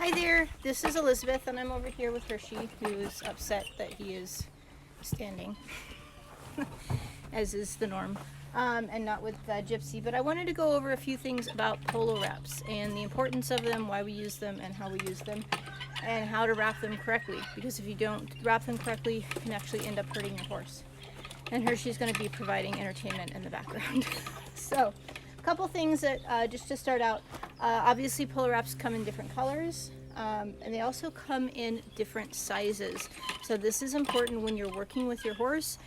Hi there, this is Elizabeth, and I'm over here with Hershey, who is upset that he is standing, as is the norm, and not with Gypsy. But I wanted to go over a few things about polo wraps and the importance of them, why we use them, and how we use them, and how to wrap them correctly. Because if you don't wrap them correctly, you can actually end up hurting your horse. And Hershey's going to be providing entertainment in the background. So, a couple things that just to start out. Obviously, polo wraps come in different colors, and they also come in different sizes. So this is important when you're working with your horse,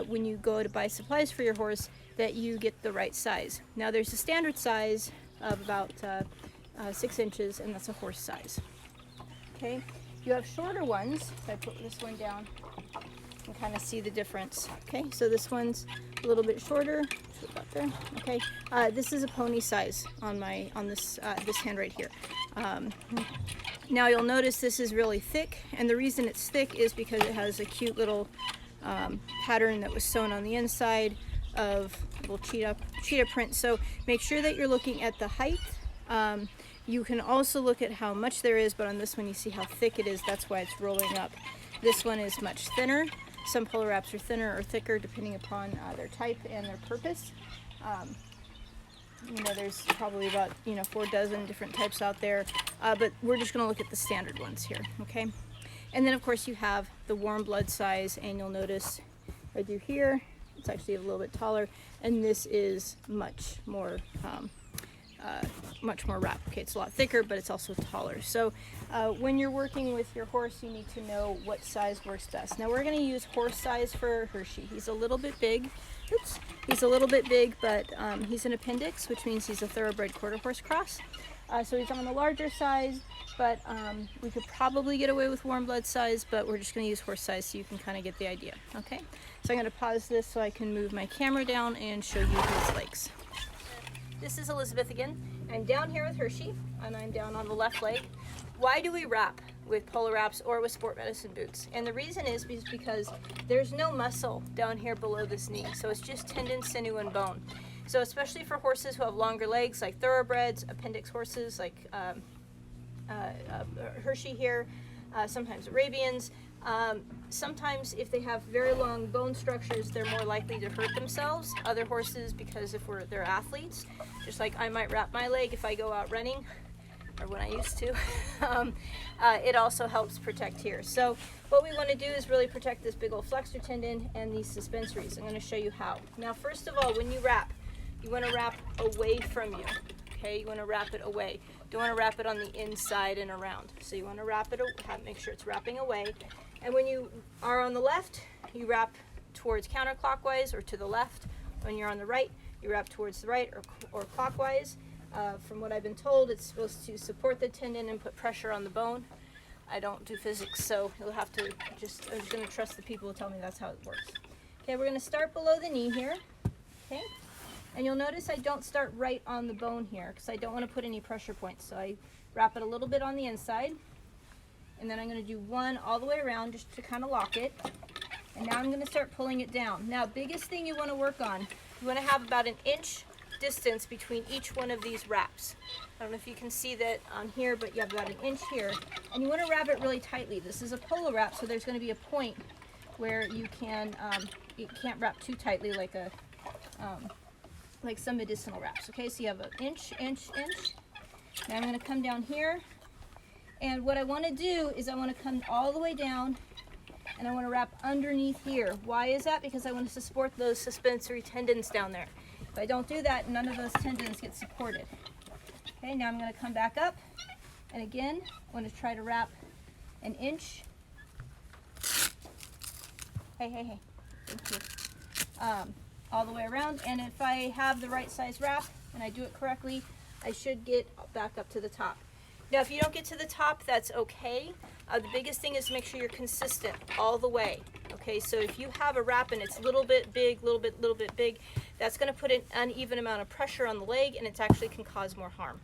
when you go to buy supplies for your horse, that you get the right size. Now there's a standard size of about 6 inches, and that's a horse size. Okay, you have shorter ones. So I put this one down and kind of see the difference. Okay, so this one's a little bit shorter. About there. Okay, this is a pony size on this hand right here. Now you'll notice this is really thick, and the reason it's thick is because it has a cute little pattern that was sewn on the inside of little cheetah print. So make sure that you're looking at the height. You can also look at how much there is, but on this one you see how thick it is. That's why it's rolling up. This one is much thinner. Some polo wraps are thinner or thicker depending upon their type and their purpose. There's probably about 4 dozen different types out there, but we're just going to look at the standard ones here, okay? And then of course you have the warm blood size, and you'll notice right through here it's actually a little bit taller, and this is much more wrap. Okay, it's a lot thicker, but it's also taller. So when you're working with your horse, you need to know what size works best. Now we're going to use horse size for Hershey. He's a little bit big. Oops, he's a little bit big, but he's an appendix, which means he's a thoroughbred quarter horse cross. So he's on the larger size, but we could probably get away with warm blood size, but we're just going to use horse size so you can kind of get the idea. Okay, so I'm going to pause this so I can move my camera down and show you his legs. This is Elizabeth again. I'm down here with Hershey, and I'm down on the left leg. Why do we wrap with polo wraps or with sport medicine boots? And the reason is because there's no muscle down here below this knee, so it's just tendon, sinew, and bone. So especially for horses who have longer legs, like thoroughbreds, appendix horses, like Hershey here, sometimes Arabians. Sometimes if they have very long bone structures, they're more likely to hurt themselves. Other horses, because they're athletes, just like I might wrap my leg if I go out running, or when I used to, it also helps protect here. So what we want to do is really protect this big old flexor tendon and these suspensories. I'm going to show you how. Now first of all, when you wrap, you want to wrap away from you. Okay, you want to wrap it away. You don't want to wrap it on the inside and around. So you want to wrap it, make sure it's wrapping away. And when you are on the left, you wrap towards counterclockwise or to the left. When you're on the right, you wrap towards the right or clockwise. From what I've been told, it's supposed to support the tendon and put pressure on the bone. I don't do physics, so you'll have to I'm just going to trust the people who tell me that's how it works. Okay, we're going to start below the knee here. Okay, and you'll notice I don't start right on the bone here because I don't want to put any pressure points. So I wrap it a little bit on the inside. And then I'm going to do one all the way around just to kind of lock it. And now I'm going to start pulling it down. Now, biggest thing you want to work on, you want to have about 1 inch distance between each one of these wraps. I don't know if you can see that on here, but you have about 1 inch here. And you want to wrap it really tightly. This is a polo wrap, so there's going to be a point where you can't wrap too tightly like some medicinal wraps. Okay, so you have 1 inch, inch. Now I'm going to come down here. And what I want to do is I want to come all the way down, and I want to wrap underneath here. Why is that? Because I want to support those suspensory tendons down there. If I don't do that, none of those tendons get supported. Okay, now I'm going to come back up, and again, I want to try to wrap 1 inch. Hey. Thank you. All the way around, and if I have the right size wrap and I do it correctly, I should get back up to the top. Now, if you don't get to the top, that's okay. The biggest thing is to make sure you're consistent all the way. Okay, so if you have a wrap and it's a little bit big, little bit big, that's going to put an uneven amount of pressure on the leg, and it actually can cause more harm.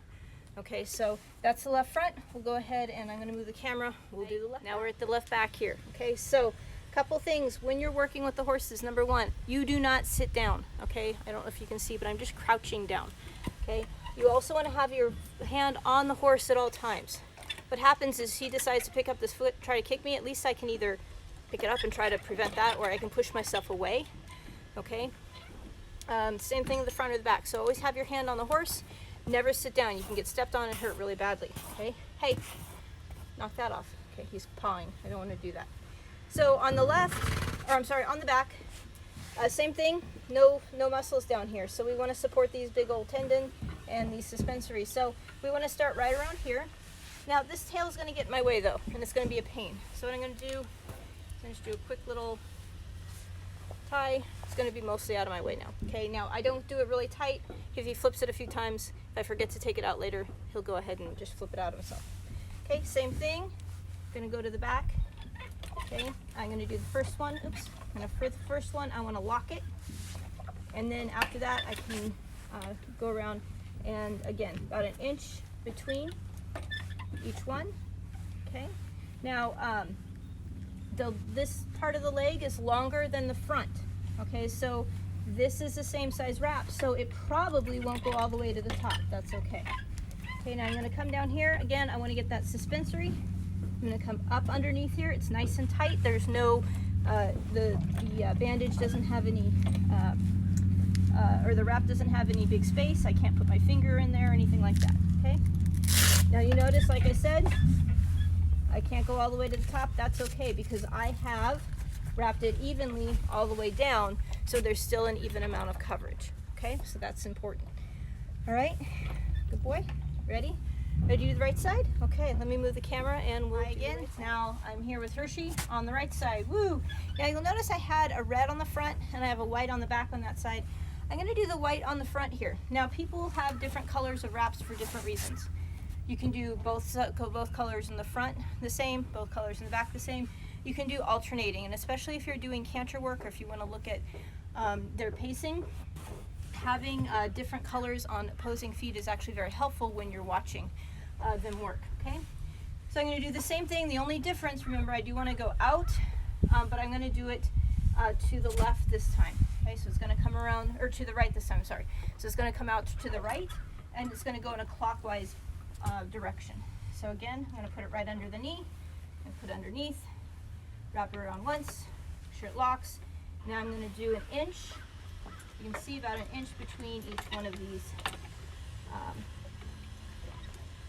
Okay, so that's the left front. We'll go ahead and I'm going to move the camera. We'll do the left. Now we're at the left back here. Okay, so couple things when you're working with the horses. Number one, you do not sit down. Okay, I don't know if you can see, but I'm just crouching down. Okay, you also want to have your hand on the horse at all times. what happens is he decides to pick up this foot, try to kick me. At least I can either pick it up and try to prevent that, or I can push myself away. Okay. Same thing in the front or the back. So always have your hand on the horse. Never sit down. You can get stepped on and hurt really badly. Okay. Hey, knock that off. Okay, he's pawing. I don't want to do that. So on the left, or I'm sorry, on the back, same thing. No muscles down here. So we want to support these big old tendon and these suspensories. So we want to start right around here. Now this tail is going to get in my way though, and it's going to be a pain. So what I'm going to do, I'm just do a quick little tie. It's going to be mostly out of my way now. Okay, now I don't do it really tight. If he flips it a few times, if I forget to take it out later, he'll go ahead and just flip it out himself. Okay, same thing. I'm going to go to the back. Okay, I'm going to do the first one. Oops. For the first one, I want to lock it. And then after that, I can go around, and again, about an inch between each one. Okay. Now, this part of the leg is longer than the front. Okay, so this is the same size wrap, so it probably won't go all the way to the top. That's okay. Okay, now I'm going to come down here. Again, I want to get that suspensory. I'm going to come up underneath here. It's nice and tight. There's no, the bandage doesn't have any, or the wrap doesn't have any big space. I can't put my finger in there or anything like that. Okay. Now you notice, like I said, I can't go all the way to the top. That's okay, because I have wrapped it evenly all the way down, so there's still an even amount of coverage. Okay, so that's important. All right, good boy. Ready? Ready to do the right side? Okay, let me move the camera and we'll again. Right, now I'm here with Hershey on the right side. Woo! Now you'll notice I had a red on the front and I have a white on the back on that side. I'm going to do the white on the front here. Now people have different colors of wraps for different reasons. You can do both colors in the front the same, both colors in the back the same. You can do alternating, and especially if you're doing canter work or if you want to look at their pacing, having different colors on opposing feet is actually very helpful when you're watching them work. Okay, so I'm going to do the same thing. The only difference, remember, I do want to go out, but I'm going to do it to the left this time. Okay, so it's going to come around, or to the right this time, sorry. So it's going to come out to the right, and it's going to go in a clockwise direction. So again, I'm going to put it right under the knee, and put it underneath, wrap it around once, make sure it locks. Now I'm going to do an inch. You can see about an inch between each one of these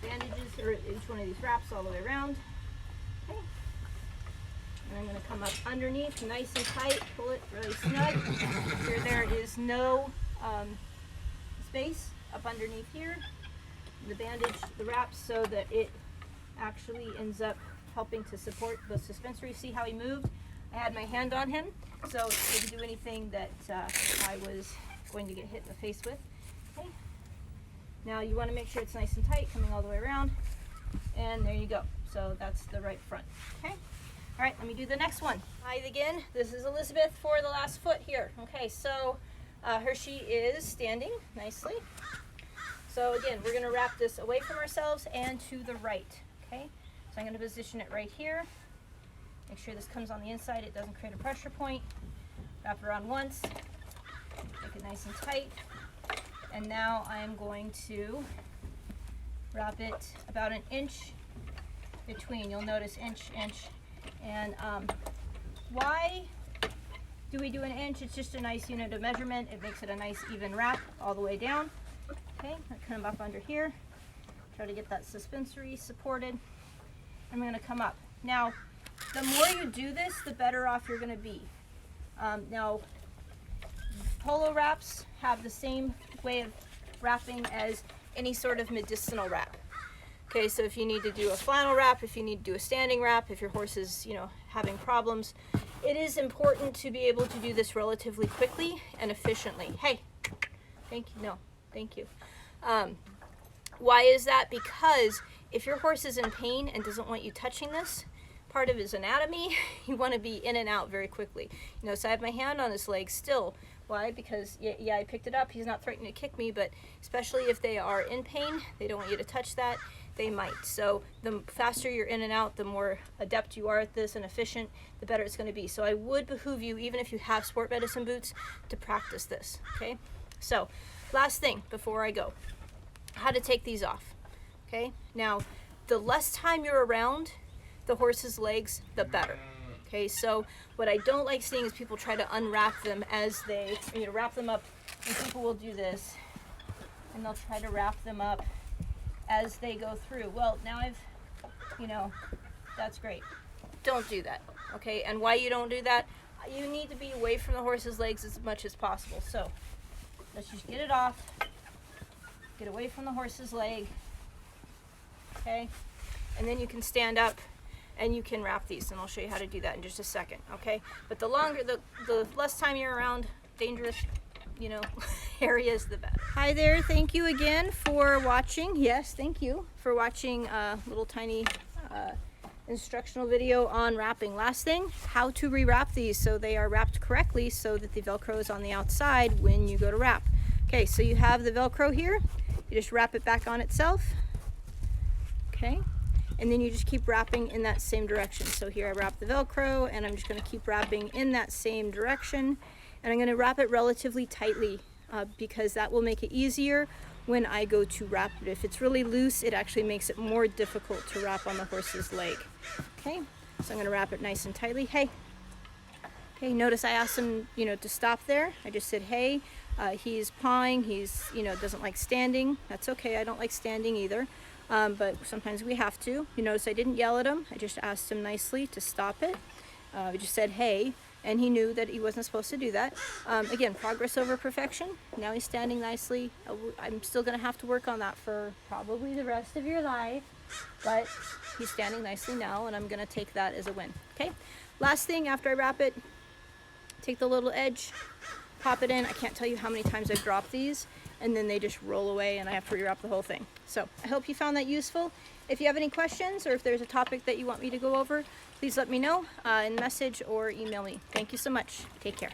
bandages, or each one of these wraps all the way around. Okay. And I'm going to come up underneath, nice and tight, pull it really snug. Make sure there is no space up underneath here. The bandage, the wraps, so that it actually ends up helping to support the suspensory. See how he moved? I had my hand on him, so it didn't do anything that I was going to get hit in the face with. Okay. Now you want to make sure it's nice and tight, coming all the way around, and there you go. So that's the right front. Okay. All right, let me do the next one. Hi again. This is Elizabeth for the last foot here. Okay, so Hershey is standing nicely. So again, we're going to wrap this away from ourselves and to the right. Okay, so I'm going to position it right here. Make sure this comes on the inside, it doesn't create a pressure point. Wrap it around once, make it nice and tight. And now I am going to wrap it about an inch between. You'll notice inch. And why do we do an inch? It's just a nice unit of measurement. It makes it a nice even wrap all the way down. Okay, I come up under here, try to get that suspensory supported. I'm going to come up. Now, the more you do this, the better off you're going to be. Now, polo wraps have the same way of wrapping as any sort of medicinal wrap. Okay, so if you need to do a flannel wrap, if you need to do a standing wrap, if your horse is, having problems, it is important to be able to do this relatively quickly and efficiently. Hey, thank you. No, thank you. Why is that? Because if your horse is in pain and doesn't want you touching this part of his anatomy, you want to be in and out very quickly. So I have my hand on his leg still. Why? Because yeah, I picked it up. He's not threatening to kick me, but especially if they are in pain, they don't want you to touch that. They might. So the faster you're in and out, the more adept you are at this and efficient, the better it's going to be. So I would behoove you, even if you have sport medicine boots, to practice this. Okay. So last thing before I go, how to take these off. Okay. Now, the less time you're around the horse's legs, the better. Okay, so what I don't like seeing is people try to unwrap them as they, wrap them up, and people will do this, and they'll try to wrap them up as they go through. Well, now that's great. Don't do that, okay? And why you don't do that, you need to be away from the horse's legs as much as possible. So let's just get it off, get away from the horse's leg, okay? And then you can stand up and you can wrap these, and I'll show you how to do that in just a second, okay? But the longer, the less time you're around dangerous, areas, the better. Hi there, thank you again for watching. Yes, thank you for watching a little tiny instructional video on wrapping. Last thing, how to rewrap these so they are wrapped correctly so that the Velcro is on the outside when you go to wrap. Okay, so you have the Velcro here. You just wrap it back on itself, okay? And then you just keep wrapping in that same direction. So here I wrap the Velcro, and I'm just going to keep wrapping in that same direction, and I'm going to wrap it relatively tightly because that will make it easier when I go to wrap it. If it's really loose, it actually makes it more difficult to wrap on the horse's leg. Okay, so I'm going to wrap it nice and tightly. Hey. Okay, notice I asked him, to stop there. I just said, hey. He's pawing. He's, doesn't like standing. That's okay. I don't like standing either. But sometimes we have to. You notice I didn't yell at him. I just asked him nicely to stop it. I just said, hey, and he knew that he wasn't supposed to do that. Again, progress over perfection. Now he's standing nicely. I'm still going to have to work on that for probably the rest of your life, but he's standing nicely now, and I'm going to take that as a win. Okay, last thing after I wrap it, take the little edge, pop it in. I can't tell you how many times I've dropped these, and then they just roll away and I have to rewrap the whole thing. So I hope you found that useful. If you have any questions or if there's a topic that you want me to go over, please let me know in message or email me. Thank you so much. Take care.